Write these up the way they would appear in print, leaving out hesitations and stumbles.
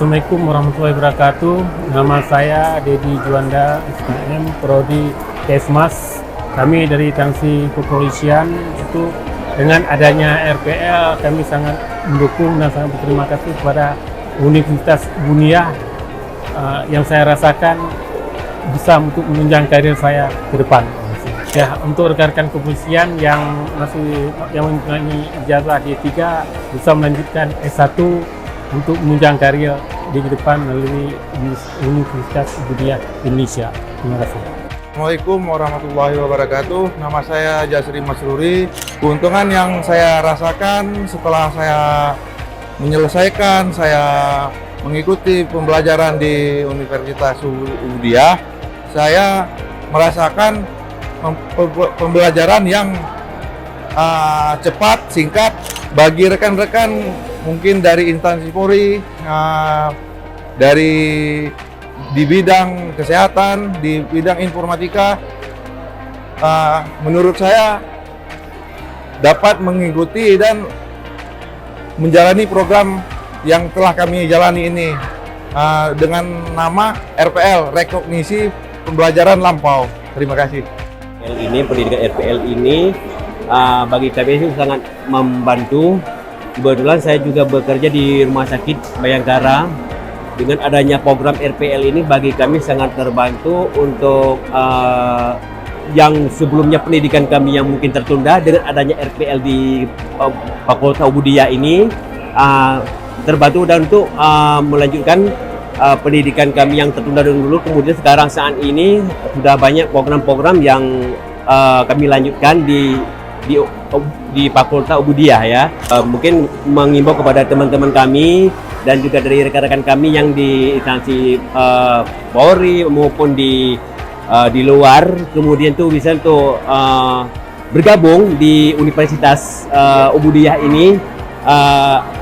Assalamualaikum warahmatullahi wabarakatuh. Nama saya Dedi Juanda, SKM, Prodi Kesmas. Kami dari Instansi Kepolisian itu dengan adanya RPL kami sangat mendukung dan sangat berterima kasih kepada Universitas Budiah yang saya rasakan bisa untuk menunjang karir saya ke depan. Ya, untuk rekan-rekan kepolisian yang mempunyai ijazah D3 bisa melanjutkan S1 untuk menunjang karir di depan melalui Universitas Budiah Indonesia. Terima kasih. Assalamualaikum warahmatullahi wabarakatuh. Nama saya Jasri Masruri. Keuntungan yang saya rasakan setelah saya menyelesaikan, saya mengikuti pembelajaran di Universitas Budiah, saya merasakan pembelajaran yang cepat, singkat bagi rekan-rekan mungkin dari instansi Polri, dari di bidang kesehatan, di bidang informatika. Menurut saya dapat mengikuti dan menjalani program yang telah kami jalani ini dengan nama RPL, Rekognisi Pembelajaran Lampau. Terima kasih. Pendidikan RPL ini bagi kami itu sangat membantu. Kebetulan saya juga bekerja di Rumah Sakit Bayangkara. Dengan adanya program RPL ini bagi kami sangat terbantu untuk yang sebelumnya pendidikan kami yang mungkin tertunda. Dengan adanya RPL di Fakultas Budiah ini terbantu dan untuk melanjutkan pendidikan kami yang tertunda dulu. Kemudian sekarang saat ini sudah banyak program-program yang kami lanjutkan di Fakultas Budiah ya. Mungkin mengimbau kepada teman-teman kami dan juga dari rekan-rekan kami yang di instansi Polri maupun di luar, kemudian tuh bisa tuh bergabung di Universitas Budiah ini.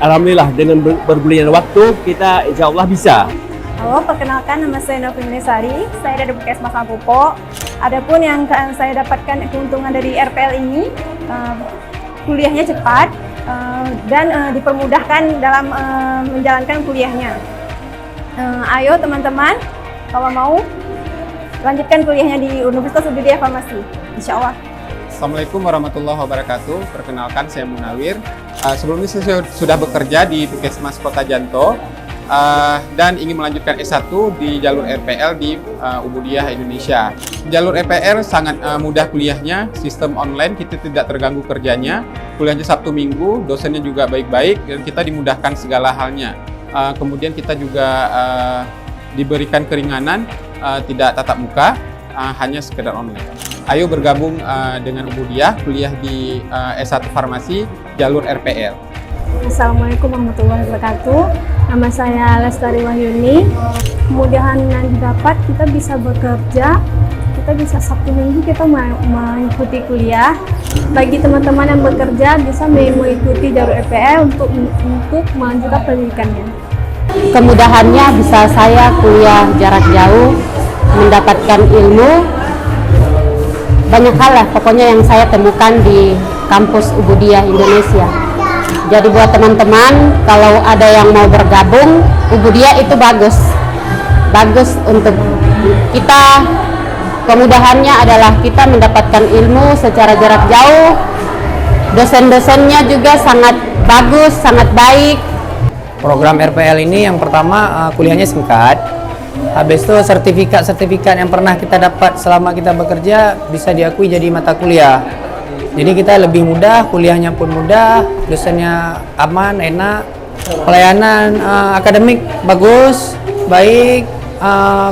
Alhamdulillah dengan bergulirnya waktu kita insya Allah bisa. Halo, perkenalkan nama saya Novi Sari, saya dari Puskesmas Lampupo. Adapun yang saya dapatkan keuntungan dari RPL ini, kuliahnya cepat dan dipermudahkan dalam menjalankan kuliahnya. Ayo teman-teman, kalau mau lanjutkan kuliahnya di Universitas Budiah Farmasi, insya Allah. Assalamualaikum warahmatullahi wabarakatuh. Perkenalkan, saya Munawir. Sebelumnya saya sudah bekerja di Puskesmas Kota Janto dan ingin melanjutkan S1 di jalur RPL di Budiah Indonesia. Jalur RPL sangat mudah kuliahnya, sistem online, kita tidak terganggu kerjanya. Kuliahnya Sabtu Minggu, dosennya juga baik-baik dan kita dimudahkan segala halnya. Kemudian kita juga diberikan keringanan, tidak tatap muka, hanya sekedar online. Ayo bergabung dengan Budiah, kuliah di S1 Farmasi, jalur RPL. Assalamualaikum warahmatullahi wabarakatuh. Nama saya Lestari Wahyuni. Kemudahan yang didapat, kita bisa bekerja, kita bisa Sabtu Minggu kita mengikuti kuliah. Bagi teman-teman yang bekerja bisa mengikuti jalur RPL untuk melanjutkan pendidikannya. Kemudahannya bisa saya kuliah jarak jauh, mendapatkan ilmu, banyak hal lah pokoknya yang saya temukan di kampus Budiah Indonesia. Jadi buat teman-teman, kalau ada yang mau bergabung, Budiah itu bagus untuk kita. Kemudahannya adalah kita mendapatkan ilmu secara jarak jauh, dosen-dosennya juga sangat bagus, sangat baik. Program RPL ini yang pertama kuliahnya singkat, habis itu sertifikat yang pernah kita dapat selama kita bekerja bisa diakui jadi mata kuliah. Jadi kita lebih mudah, kuliahnya pun mudah, dosennya aman, enak, pelayanan akademik bagus, baik,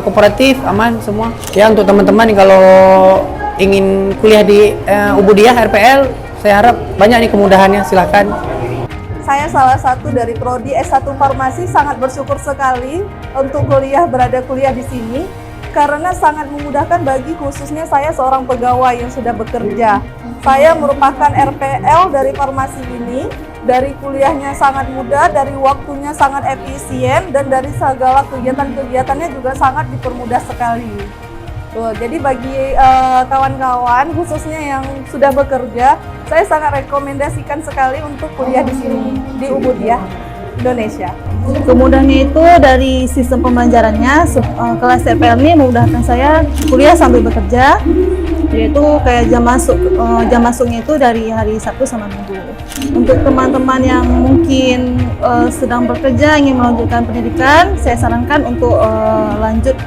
kooperatif, aman semua. Ya untuk teman-teman kalau ingin kuliah di Budiah RPL, saya harap banyak nih kemudahannya, silakan. Saya salah satu dari Prodi S1 Farmasi, sangat bersyukur sekali untuk berada kuliah di sini karena sangat memudahkan bagi khususnya saya seorang pegawai yang sudah bekerja. Saya merupakan RPL dari farmasi ini, dari kuliahnya sangat mudah, dari waktunya sangat efisien, dan dari segala kegiatan-kegiatannya juga sangat dipermudah sekali. Tuh, jadi bagi kawan-kawan khususnya yang sudah bekerja, saya sangat rekomendasikan sekali untuk kuliah di sini, di Budiah. Indonesia. Kemudahannya itu dari sistem pembelajarannya, kelas RPL ini memudahkan saya kuliah sambil bekerja, yaitu kayak jam masuknya itu dari hari Sabtu sama Minggu. Untuk teman-teman yang mungkin sedang bekerja ingin melanjutkan pendidikan, saya sarankan untuk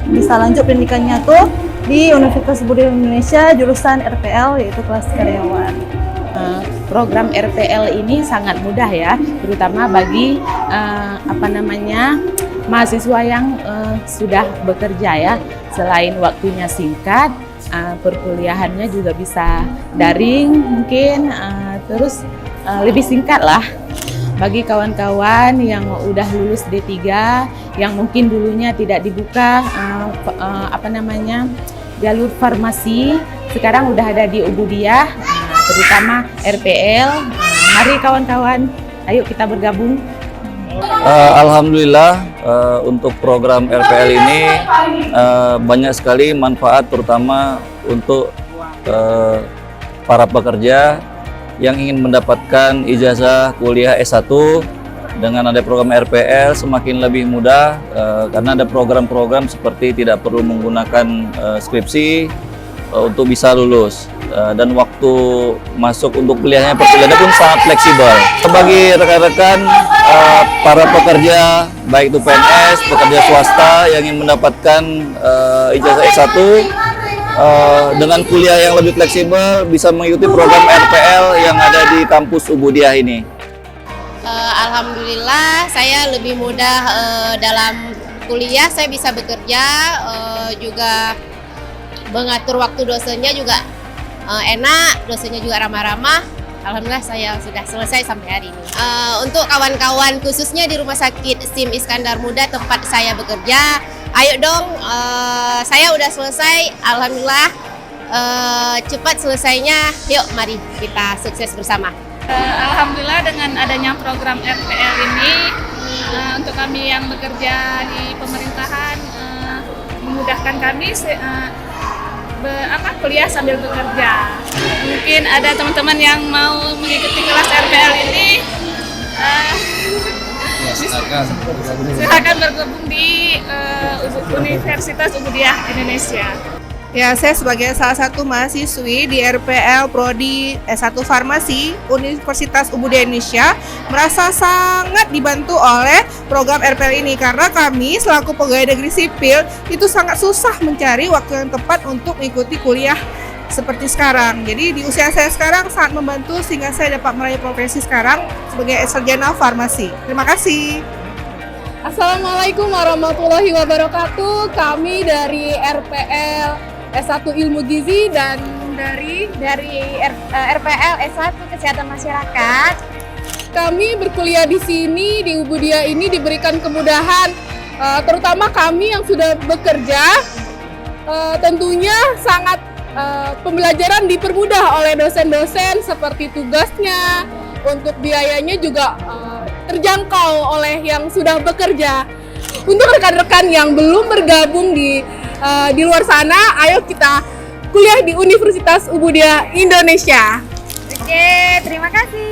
bisa lanjut pendidikannya tuh di Universitas Budaya Indonesia jurusan RPL, yaitu kelas karyawan. Program RPL ini sangat mudah ya, terutama bagi mahasiswa yang sudah bekerja ya. Selain waktunya singkat, perkuliahannya juga bisa daring mungkin, terus lebih singkat lah. Bagi kawan-kawan yang udah lulus D3, yang mungkin dulunya tidak dibuka jalur farmasi, sekarang udah ada di Ubudiyah, terutama RPL. Mari kawan-kawan, ayo kita bergabung. Alhamdulillah untuk program RPL ini banyak sekali manfaat, terutama untuk para pekerja yang ingin mendapatkan ijazah kuliah S1. Dengan ada program RPL semakin lebih mudah karena ada program-program seperti tidak perlu menggunakan skripsi untuk bisa lulus, dan waktu masuk untuk kuliahnya perkuliahannya pun sangat fleksibel. Bagi rekan-rekan para pekerja baik itu PNS, pekerja swasta yang ingin mendapatkan ijazah S1 dengan kuliah yang lebih fleksibel, bisa mengikuti program RPL yang ada di kampus Ubudiyah ini. Alhamdulillah saya lebih mudah dalam kuliah, saya bisa bekerja, juga mengatur waktu dosennya juga enak, dosennya juga ramah-ramah. Alhamdulillah saya sudah selesai sampai hari ini. Untuk kawan-kawan khususnya di Rumah Sakit SIM Iskandar Muda tempat saya bekerja, ayo dong, saya udah selesai, alhamdulillah cepat selesainya. Yuk mari kita sukses bersama. Alhamdulillah dengan adanya program RPL ini, untuk kami yang bekerja di pemerintahan, memudahkan kami kuliah sambil bekerja. Mungkin ada teman-teman yang mau mengikuti kelas RPL ini, silakan bergabung di Universitas Ubudiyah Indonesia. Ya, saya sebagai salah satu mahasiswi di RPL Prodi S1 Farmasi Universitas Ubudiyah Indonesia merasa sangat dibantu oleh program RPL ini, karena kami selaku pegawai negeri sipil itu sangat susah mencari waktu yang tepat untuk mengikuti kuliah seperti sekarang. Jadi di usia saya sekarang sangat membantu sehingga saya dapat meraih profesi sekarang sebagai sarjana farmasi. Terima kasih. Assalamualaikum warahmatullahi wabarakatuh. Kami dari RPL S1 Ilmu Gizi dan dari RPL S1 Kesehatan Masyarakat. Kami berkuliah di sini di Ubudiyah ini diberikan kemudahan, terutama kami yang sudah bekerja, tentunya sangat pembelajaran dipermudah oleh dosen-dosen seperti tugasnya, untuk biayanya juga terjangkau oleh yang sudah bekerja. Untuk rekan-rekan yang belum bergabung di luar sana, ayo kita kuliah di Universitas Ubudiyah Indonesia. Oke, terima kasih.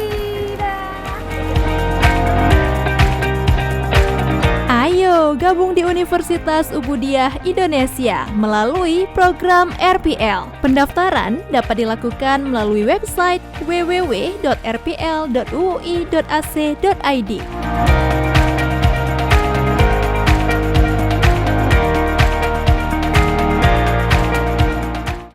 Ayo gabung di Universitas Ubudiyah Indonesia melalui program RPL. Pendaftaran dapat dilakukan melalui website www.rpl.ui.ac.id.